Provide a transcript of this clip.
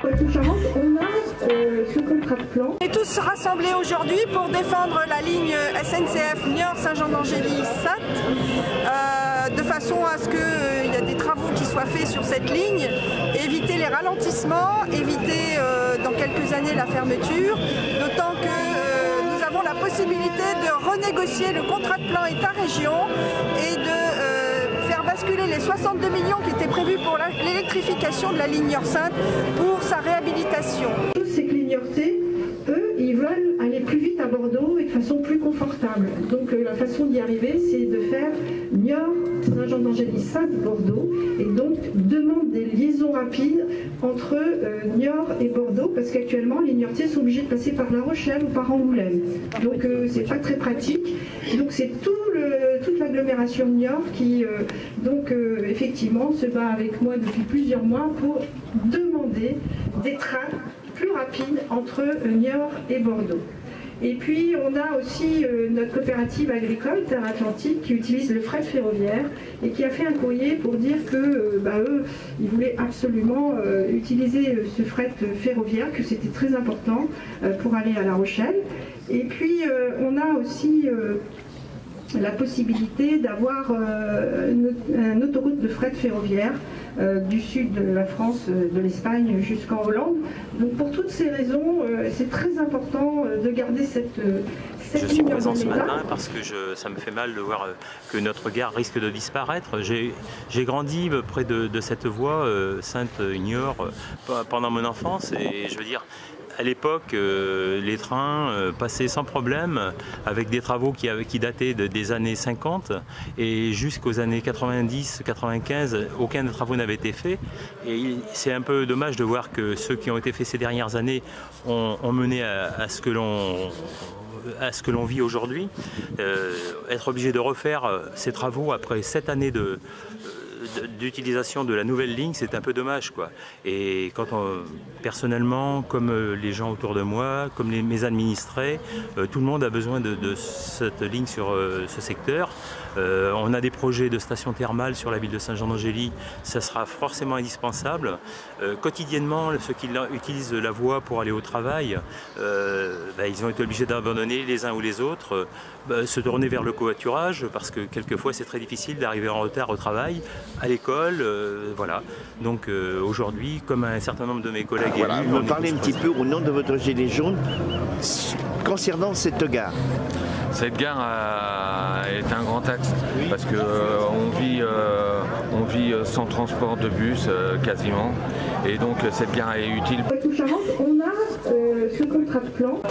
Poitou-Charentes, on a ce contrat de plan. On est tous rassemblés aujourd'hui pour défendre la ligne SNCF Niort-Saint-Jean-d'Angély-Saintes, de façon à ce qu'il y ait des travaux qui soient faits sur cette ligne, éviter les ralentissements, éviter dans quelques années la fermeture, d'autant que nous avons la possibilité de renégocier le contrat de plan État-région et de faire basculer les 62 millions qui étaient prévus pour l'électrification de la ligne Niort-Saintes pour sa réhabilitation. Tous ces clignotés, eux, ils veulent aller plus vite à Bordeaux et de façon plus confortable. Donc la façon d'y arriver, c'est de faire Niort, Saint-Jean-d'Angély, Bordeaux, et donc demande des liaisons rapides entre Niort et Bordeaux, parce qu'actuellement les Niortais sont obligés de passer par La Rochelle ou par Angoulême. Donc c'est pas très pratique. Donc c'est toute l'agglomération de Niort qui effectivement se bat avec moi depuis plusieurs mois pour demander des trains plus rapides entre Niort et Bordeaux. Et puis on a aussi notre coopérative agricole Terre Atlantique qui utilise le fret ferroviaire et qui a fait un courrier pour dire que eux, ils voulaient absolument utiliser ce fret ferroviaire, que c'était très important pour aller à La Rochelle. Et puis on a aussi la possibilité d'avoir une autoroute de fret ferroviaire du sud de la France, de l'Espagne jusqu'en Hollande. Donc pour toutes ces raisons, c'est très important de garder cette Je suis présent ce matin parce que ça me fait mal de voir que notre gare risque de disparaître. J'ai grandi près de cette voie, Saintes-Niort, pendant mon enfance, et je veux dire, à l'époque, les trains passaient sans problème, avec des travaux qui dataient des années 50, et jusqu'aux années 90-95, aucun des travaux n'avait été fait. Et c'est un peu dommage de voir que ceux qui ont été faits ces dernières années ont mené à ce que l'on vit aujourd'hui. Être obligé de refaire ces travaux après 7 années d'utilisation de la nouvelle ligne, c'est un peu dommage, quoi. Et personnellement, comme les gens autour de moi, comme mes administrés, tout le monde a besoin de cette ligne sur ce secteur. On a des projets de stations thermales sur la ville de Saint-Jean-d'Angély, ça sera forcément indispensable. Quotidiennement, ceux qui utilisent la voie pour aller au travail, ils ont été obligés d'abandonner les uns ou les autres, se tourner vers le covoiturage, parce que quelquefois c'est très difficile d'arriver en retard au travail, à l'école, voilà. Donc aujourd'hui, comme un certain nombre de mes collègues voilà, élus, vous parlez un petit peu au nom de votre gilet jaune concernant cette gare. Cette gare est un grand axe, oui, parce qu'on vit sans transport de bus quasiment, et donc cette gare est utile. Poitou-Charentes, on a ce contrat de plan.